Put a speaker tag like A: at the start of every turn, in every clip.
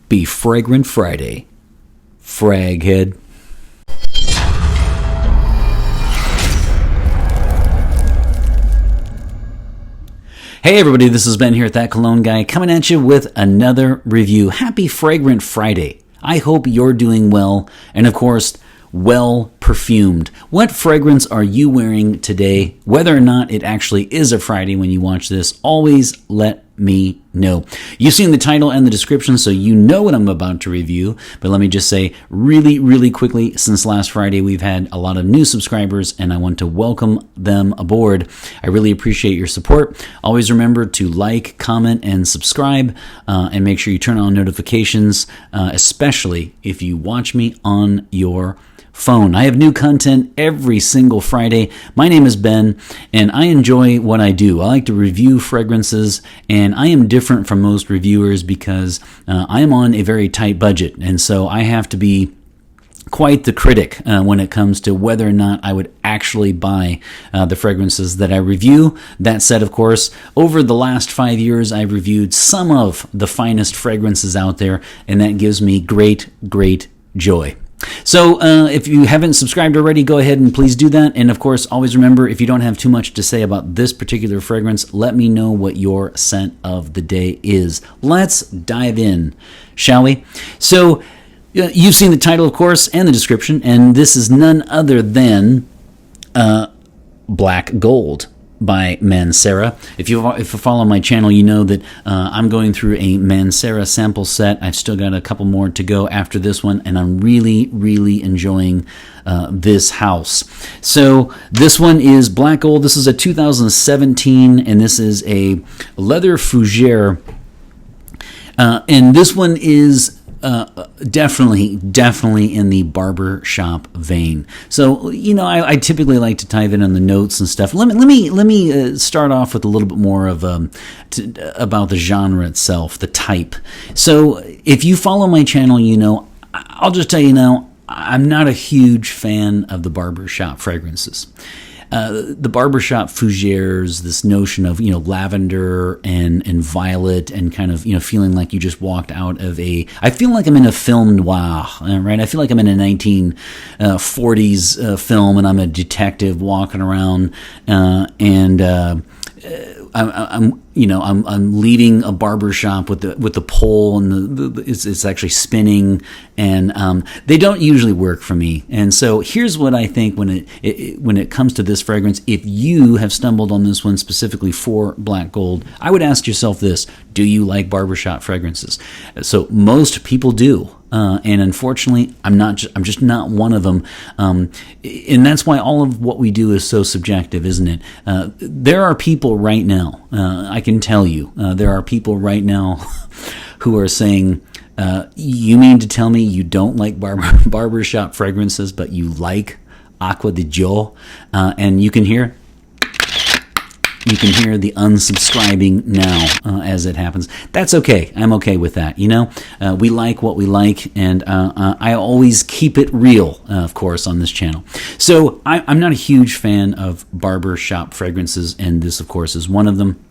A: Happy Fragrant Friday, fraghead. Hey everybody, this is Ben here at That Cologne Guy, coming at you with another review. Happy Fragrant Friday. I hope you're doing well, and of course, well perfumed. What fragrance are you wearing today? Whether or not it actually is a Friday when you watch this, always let me know. You've seen the title and the description, so you know what I'm about to review. But let me just say really quickly, since last Friday, we've had a lot of new subscribers, and I want to welcome them aboard. I really appreciate your support. Always remember to like, comment, and subscribe, and make sure you turn on notifications, especially if you watch me on your phone. I have new content every single Friday. My name is Ben, and I enjoy what I do. I like to review fragrances, and I am different from most reviewers because I am on a very tight budget, and so I have to be quite the critic when it comes to whether or not I would actually buy the fragrances that I review. That said, of course, over the last 5 years, I've reviewed some of the finest fragrances out there, and that gives me great joy. So if you haven't subscribed already, go ahead and please do that. And of course, always remember, if you don't have too much to say about this particular fragrance, let me know what your scent of the day is. Let's dive in, shall we? So you've seen the title, of course, and the description, and this is none other than Black Gold by Mancera. If you follow my channel, you know that I'm going through a Mancera sample set. I've still got a couple more to go after this one, and I'm really enjoying this house. So this one is Black Gold. This is a 2017, and this is a leather fougere, and this one is definitely in the barbershop vein. So, you know, I typically like to dive in on the notes and stuff. Let me start off with a little bit more of about the genre itself, the type. So, if you follow my channel, you know, I'll just tell you now, I'm not a huge fan of the barbershop fragrances. The barbershop fougères, this notion of, you know, lavender and violet and kind of, you know, feeling like you just walked out of I feel like I'm in a film noir, right? I feel like I'm in a 1940s film, and I'm a detective walking around, I'm leaving a barbershop with the pole, and it's actually spinning, and they don't usually work for me. And so here's what I think when it comes to this fragrance. If you have stumbled on this one specifically for Black Gold, I would ask yourself this: do you like barbershop fragrances? So most people do. And unfortunately, I'm just not one of them. And that's why all of what we do is so subjective, isn't it? There are people right now, I can tell you, there are people right now who are saying, you mean to tell me you don't like barbershop fragrances, but you like Acqua di Gio? And you can hear the unsubscribing now as it happens. That's okay. I'm okay with that. You know, we like what we like, and I always keep it real, of course, on this channel. So I'm not a huge fan of barbershop fragrances, and this, of course, is one of them.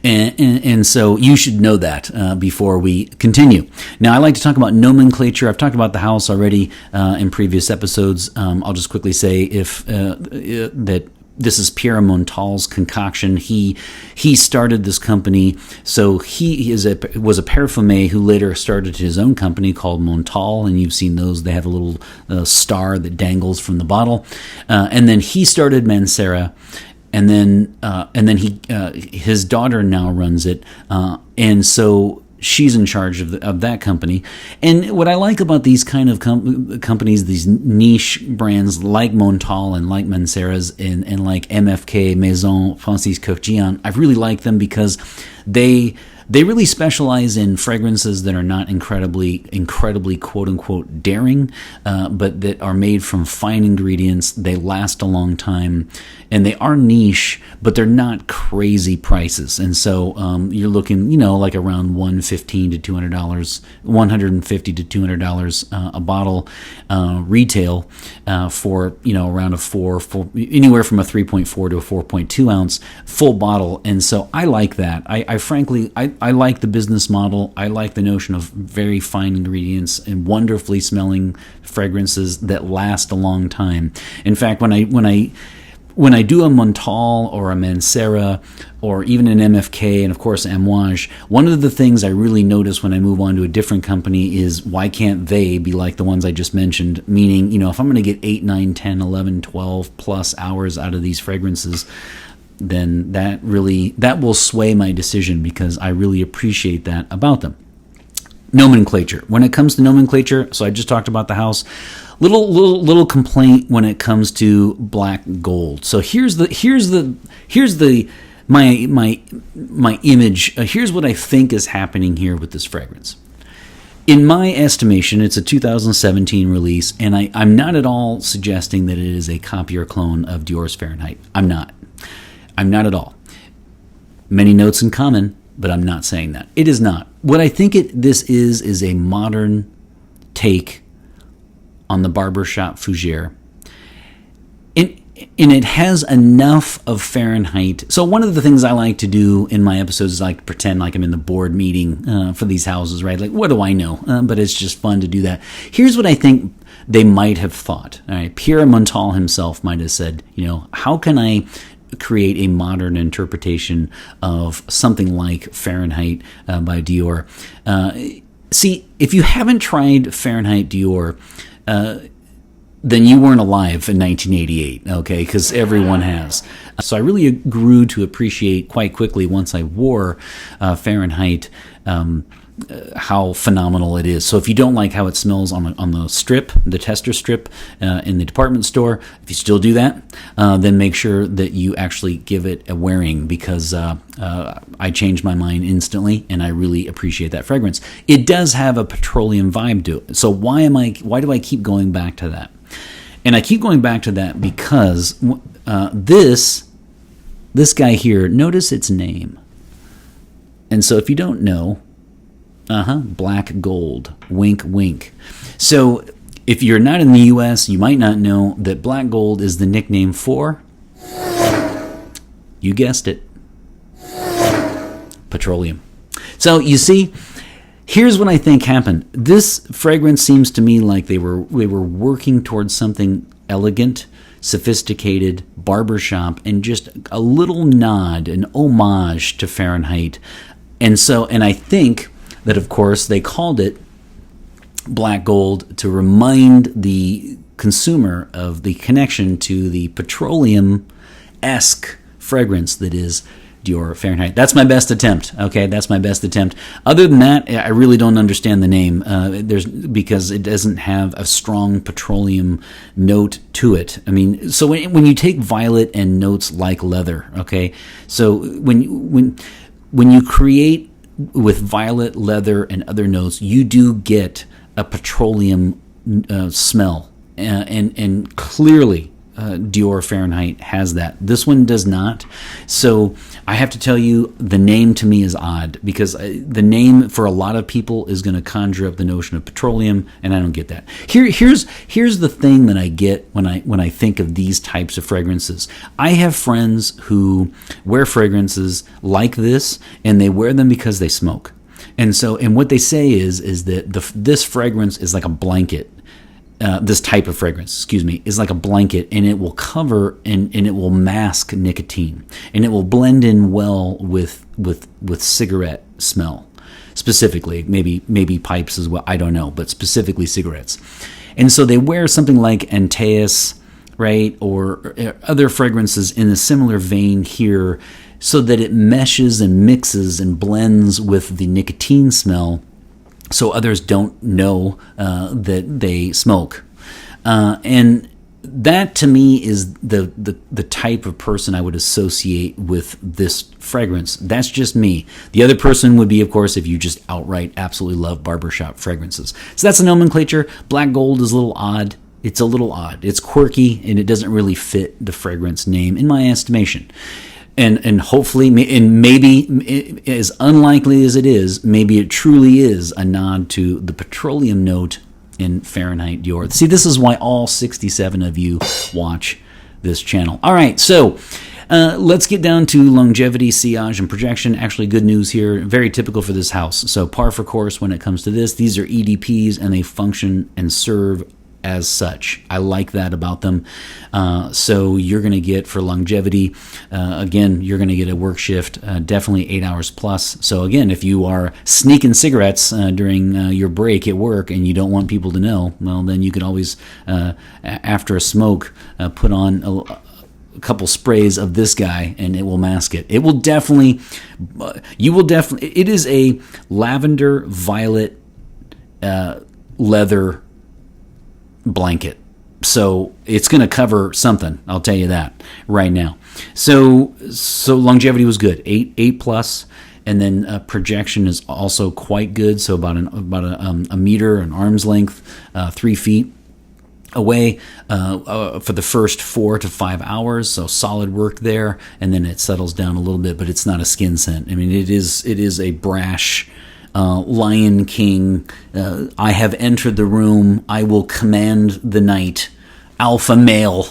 A: And so you should know that before we continue. Now, I like to talk about nomenclature. I've talked about the house already in previous episodes. I'll just quickly say that this is Pierre Montal's concoction. He started this company. So he was a parfumer who later started his own company called Montal, and you've seen those. They have a little star that dangles from the bottle. And then he started Mancera, and then his daughter now runs it. And so she's in charge of that company. And what I like about these kind of companies, these niche brands like Montal and like Mancera's and like MFK, Maison Francis Kurkdjian, I really like them because they really specialize in fragrances that are not incredibly quote unquote daring, but that are made from fine ingredients. They last a long time, and they are niche, but they're not crazy prices. And so you're looking, you know, like around $150 to $200 a bottle retail for, you know, around anywhere from a 3.4 to a 4.2 ounce full bottle. And so I like that. I frankly I like the business model. I like the notion of very fine ingredients and wonderfully smelling fragrances that last a long time. In fact, when I do a Montal or a Mancera or even an MFK and of course Amouage, one of the things I really notice when I move on to a different company is why can't they be like the ones I just mentioned? Meaning, if I'm going to get 8, 9, 10, 11, 12 plus hours out of these fragrances, then that will sway my decision because I really appreciate that about them. Nomenclature. When it comes to nomenclature, so I just talked about the house. Little complaint when it comes to black gold. So here's my image. Here's what I think is happening here with this fragrance. In my estimation, it's a 2017 release, and I'm not at all suggesting that it is a copy or clone of Dior's Fahrenheit. I'm not at all. Many notes in common, but I'm not saying that. It is not. What I think this is a modern take on the barbershop fougere. And it has enough of Fahrenheit. So one of the things I like to do in my episodes is I like to pretend like I'm in the board meeting for these houses, right? Like, what do I know? But it's just fun to do that. Here's what I think they might have thought. All right, Pierre Montal himself might have said, how can I create a modern interpretation of something like Fahrenheit by Dior? See, if you haven't tried Fahrenheit Dior, then you weren't alive in 1988, okay? Because everyone has. So I really grew to appreciate quite quickly once I wore Fahrenheit how phenomenal it is. So if you don't like how it smells on the strip, the tester strip in the department store, if you still do that, then make sure that you actually give it a wearing because I changed my mind instantly and I really appreciate that fragrance. It does have a petroleum vibe to it. So why do I keep going back to that? And I keep going back to that because this guy here, notice its name. And so if you don't know, black gold, wink, wink. So if you're not in the U.S., you might not know that black gold is the nickname for, you guessed it, petroleum. So you see, here's what I think happened. This fragrance seems to me like they were working towards something elegant, sophisticated, barbershop, and just a little nod, an homage to Fahrenheit. And I think that, of course, they called it black gold to remind the consumer of the connection to the petroleum-esque fragrance that is Dior Fahrenheit. That's my best attempt, okay? That's my best attempt. Other than that, I really don't understand the name because it doesn't have a strong petroleum note to it. I mean, so when you take violet and notes like leather, okay? So when you create with violet, leather, and other notes, you do get a petroleum smell, and clearly Dior Fahrenheit has that. This one does not. So I have to tell you, the name to me is odd because the name for a lot of people is going to conjure up the notion of petroleum, and I don't get that. Here's the thing that I get when I think of these types of fragrances. I have friends who wear fragrances like this, and they wear them because they smoke. And what they say is that this fragrance is like a blanket. This type of fragrance, is like a blanket, and it will cover and it will mask nicotine, and it will blend in well with cigarette smell, specifically, maybe pipes as well. I don't know, but specifically cigarettes. And so they wear something like Antaeus, right, or other fragrances in a similar vein here, so that it meshes and mixes and blends with the nicotine smell, so others don't know that they smoke. And that, to me, is the type of person I would associate with this fragrance. That's just me. The other person would be, of course, if you just outright absolutely love barbershop fragrances. So that's the nomenclature. Black gold is a little odd. It's a little odd. It's quirky, and it doesn't really fit the fragrance name, in my estimation. And hopefully, and maybe, as unlikely as it is, maybe it truly is a nod to the petroleum note in Fahrenheit Dior. See, this is why all 67 of you watch this channel. All right, so Let's get down to longevity, sillage, and projection. Actually, good news here. Very typical for this house. So par for course when it comes to this. These are EDPs, and they function and serve as such. I like that about them. So you're going to get, for longevity, again, you're going to get a work shift, definitely 8 hours plus. So again, if you are sneaking cigarettes during your break at work and you don't want people to know, well, then you could always, after a smoke, put on a couple sprays of this guy and it will mask it. It will definitely, it is a lavender violet leather blanket, so it's going to cover something, I'll tell you that right now. So longevity was good, 8 plus, and then projection is also quite good, so about a meter, an arm's length, 3 feet away for the first 4 to 5 hours, so solid work there, and then it settles down a little bit, but it's not a skin scent. I mean, it is a brash Lion King, I have entered the room, I will command the night, alpha male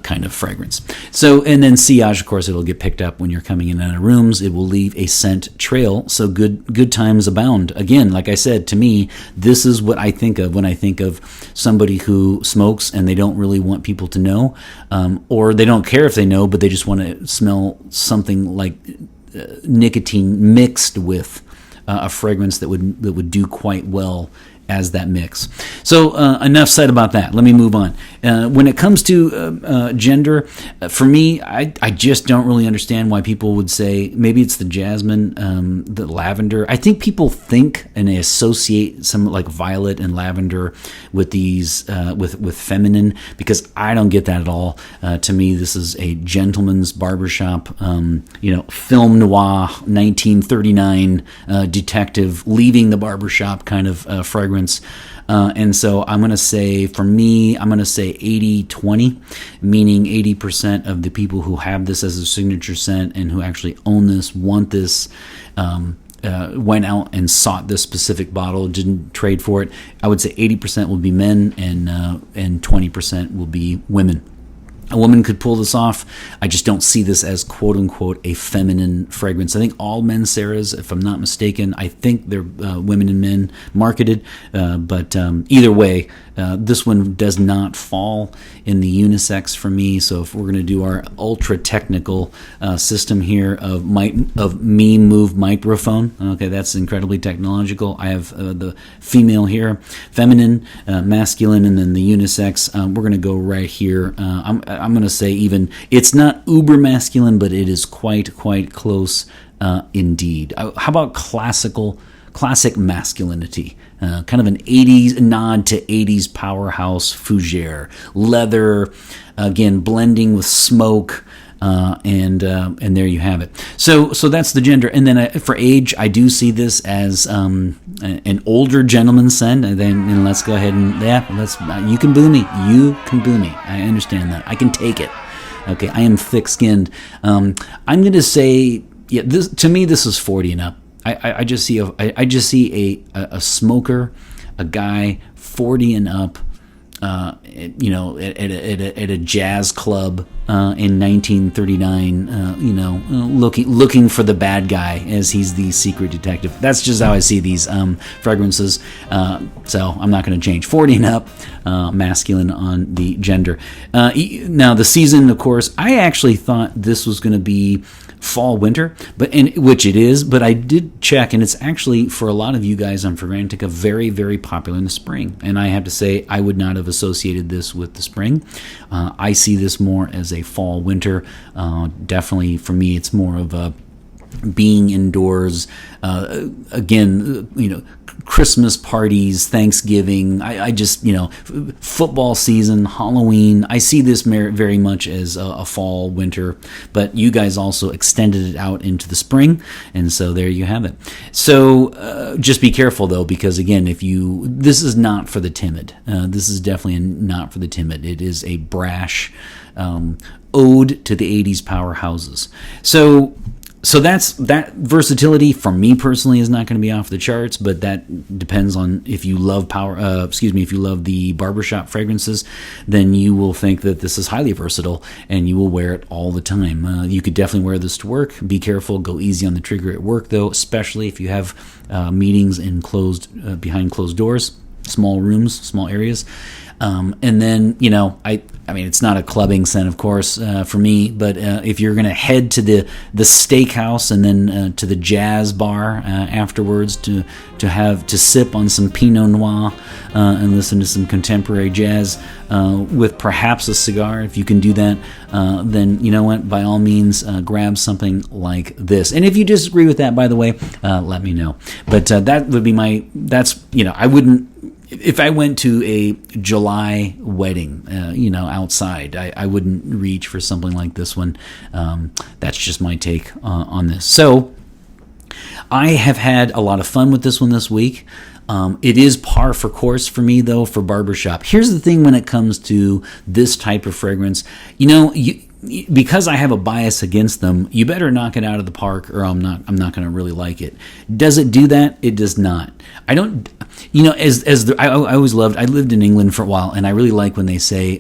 A: kind of fragrance. So, and then sillage, of course, it'll get picked up when you're coming in and out of rooms. It will leave a scent trail, so good times abound. Again, like I said, to me, this is what I think of when I think of somebody who smokes and they don't really want people to know, or they don't care if they know, but they just want to smell something like nicotine mixed with a fragrance that would do quite well as that mix. So enough said about that. Let me move on. When it comes to gender, for me, I just don't really understand why people would say, maybe it's the jasmine, the lavender. I think people think and they associate some like violet and lavender with these, with feminine, because I don't get that at all. To me, this is a gentleman's barbershop, film noir, 1939 detective leaving the barbershop kind of fragrance. And so I'm going to say, for me, I'm going to say 80-20, meaning 80% of the people who have this as a signature scent and who actually own this, want this, went out and sought this specific bottle, didn't trade for it. I would say 80% will be men and 20% will be women. A woman could pull this off. I just don't see this as quote-unquote a feminine fragrance. I think all Manceras, if I'm not mistaken, I think they're women and men marketed. But either way, this one does not fall in the unisex for me. So if we're going to do our ultra-technical system here of me move microphone, okay, that's incredibly technological. I have the female here, feminine, masculine, and then the unisex. We're going to go right here. I'm going to say even it's not uber masculine, but it is quite close indeed. How about classic masculinity? Kind of an 80s nod to 80s powerhouse fougere, leather, again blending with smoke. And there you have it. So that's the gender. And then for age, I do see this as an older gentleman's scent. And then let's go ahead and you can boo me. You can boo me. I understand that. I can take it. Okay, I am thick-skinned. I'm going to say, to me, this is 40 and up. I just see a smoker, a guy 40 and up. At a jazz club in 1939, looking for the bad guy as he's the secret detective. That's just how I see these fragrances. So I'm not going to change. 40 and up, masculine on the gender. Now the season, of course, I actually thought this was going to be fall winter, which it is, but I did check, and it's actually, for a lot of you guys on Fragrantica, very, very popular in the spring. And I have to say, I would not have associated this with the spring. I see this more as a fall winter. Definitely for me, it's more of a being indoors, again, Christmas parties, Thanksgiving, I just, football season, Halloween. I see this very much as a fall, winter, but you guys also extended it out into the spring, and so there you have it. So just be careful, though, because, again, this is not for the timid. This is definitely not for the timid. It is a brash ode to the 80s powerhouses. So So that versatility for me personally is not going to be off the charts, but that depends on if you love if you love the barbershop fragrances, then you will think that this is highly versatile and you will wear it all the time. You could definitely wear this to work. Be careful, go easy on the trigger at work though, especially if you have meetings in behind closed doors, small rooms, small areas. And then, I mean, it's not a clubbing scent, of course, for me, but if you're going to head to the steakhouse and then to the jazz bar afterwards to sip on some Pinot Noir and listen to some contemporary jazz with perhaps a cigar, if you can do that, then you know what, by all means, grab something like this. And if you disagree with that, by the way, let me know. But that would be I wouldn't. If I went to a July wedding, outside, I wouldn't reach for something like this one. That's just my take on this. So I have had a lot of fun with this one this week. It is par for course for me, though, for barbershop. Here's the thing when it comes to this type of fragrance. Because I have a bias against them, you better knock it out of the park, or I'm not going to really like it. Does it do that? It does not. I don't. I always loved. I lived in England for a while, and I really like when they say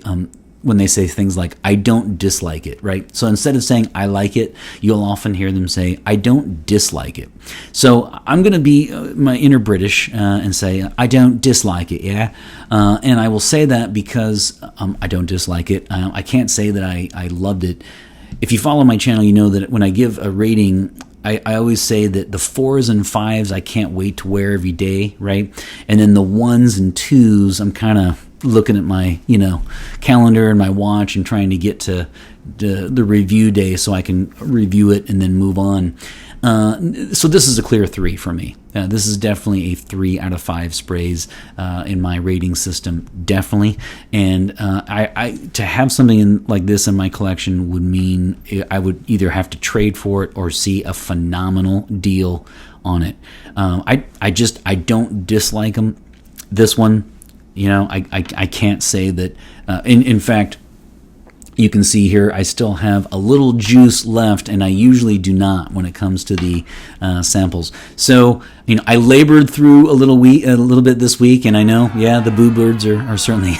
A: things like "I don't dislike it." Right. So instead of saying "I like it," you'll often hear them say "I don't dislike it." So I'm going to be my inner British and say "I don't dislike it." Yeah. And I will say that because I don't dislike it. I can't say that I loved it. If you follow my channel, you know that when I give a rating, I always say that the 4s and 5s I can't wait to wear every day, right? And then the 1s and 2s, I'm kind of looking at my calendar and my watch and trying to get to the review day so I can review it and then move on. So this is a clear 3 for me. This is definitely a 3 out of 5 sprays in my rating system, definitely. And I to have something like this in my collection would mean I would either have to trade for it or see a phenomenal deal on it. I don't dislike them. This one, I can't say that. In fact, you can see here I still have a little juice left, and I usually do not when it comes to the samples. So I labored through a little bit this week, and I know, the boo birds are certainly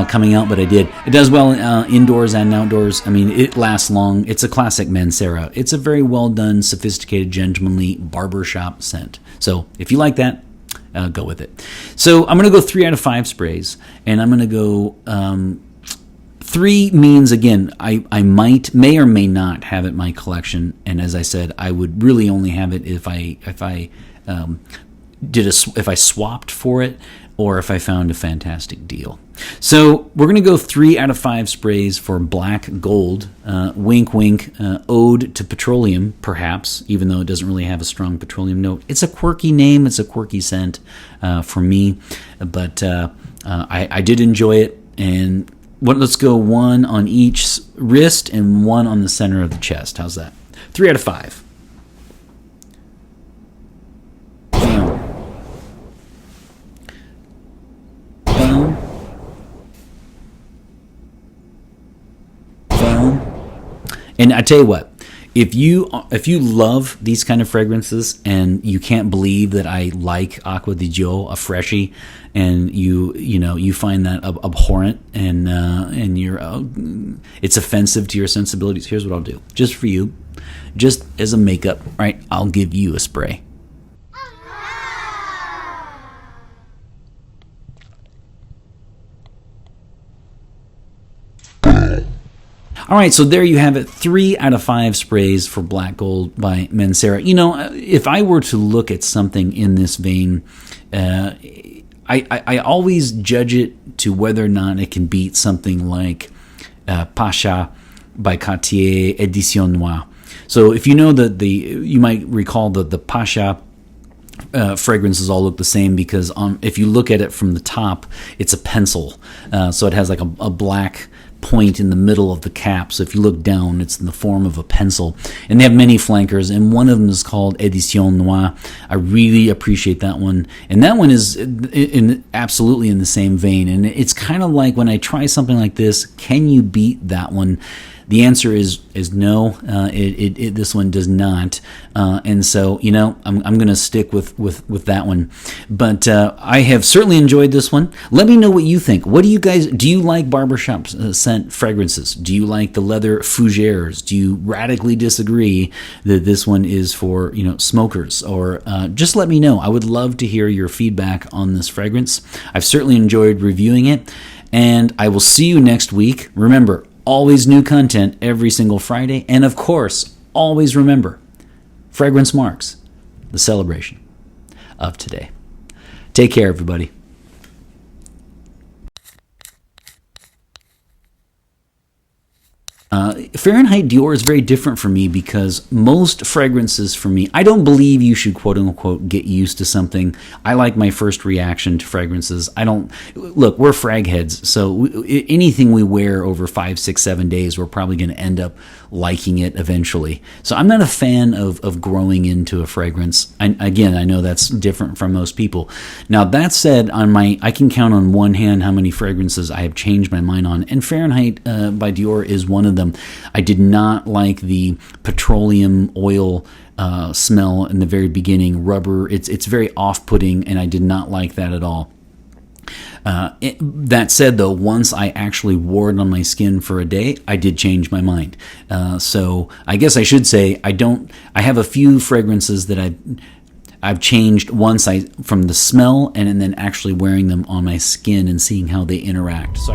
A: coming out, but I did. It does well indoors and outdoors. I mean, it lasts long. It's a classic Mancera. It's a very well done, sophisticated, gentlemanly barbershop scent. So if you like that, go with it. So I'm going to go 3 out of 5 sprays, and I'm going to go 3 means, again, I may or may not have it in my collection, and as I said, I would really only have it if I swapped for it, or if I found a fantastic deal. So we're going to go 3 out of 5 sprays for Black Gold. Wink, wink. Ode to petroleum, perhaps, even though it doesn't really have a strong petroleum note. It's a quirky name. It's a quirky scent for me, but I did enjoy it. And let's go 1 on each wrist and 1 on the center of the chest. How's that? 3 out of 5. And I tell you what, if you love these kind of fragrances and you can't believe that I like Acqua di Gio, a freshie, and you find that abhorrent and you're it's offensive to your sensibilities, here's what I'll do. Just for you, just as a makeup, right? I'll give you a spray. All right, so there you have it. 3 out of 5 sprays for Black Gold by Mancera. If I were to look at something in this vein, I always judge it to whether or not it can beat something like Pacha by Cartier Edition Noire. So if you know you might recall that the Pacha fragrances all look the same because if you look at it from the top, it's a pencil. So it has like a black point in the middle of the cap. So if you look down, it's in the form of a pencil. And they have many flankers, and one of them is called Edition Noire. I really appreciate that one. And that one is absolutely in the same vein. And it's kind of like when I try something like this, can you beat that one? The answer is no. This one does not, and so I'm going to stick with that one. But I have certainly enjoyed this one. Let me know what you think. What do you guys do? You like barbershop scent fragrances? Do you like the leather fougères? Do you radically disagree that this one is for smokers? Or just let me know. I would love to hear your feedback on this fragrance. I've certainly enjoyed reviewing it, and I will see you next week. Remember, always new content every single Friday. And of course, always remember, fragrance marks the celebration of today. Take care, everybody. Fahrenheit Dior is very different for me because most fragrances for me, I don't believe you should quote unquote get used to something. I like my first reaction to fragrances. Look, we're frag heads, so anything we wear over 5, 6, 7 days, we're probably going to end up liking it eventually. So I'm not a fan of growing into a fragrance. Again, I know that's different from most people. Now that said, I can count on one hand how many fragrances I have changed my mind on, and Fahrenheit by Dior is one of them. I did not like the petroleum oil smell in the very beginning. Rubber, it's very off-putting, and I did not like that at all. That said, though, once I actually wore it on my skin for a day, I did change my mind. So I guess I should say I have a few fragrances that I've changed once from the smell and then actually wearing them on my skin and seeing how they interact. So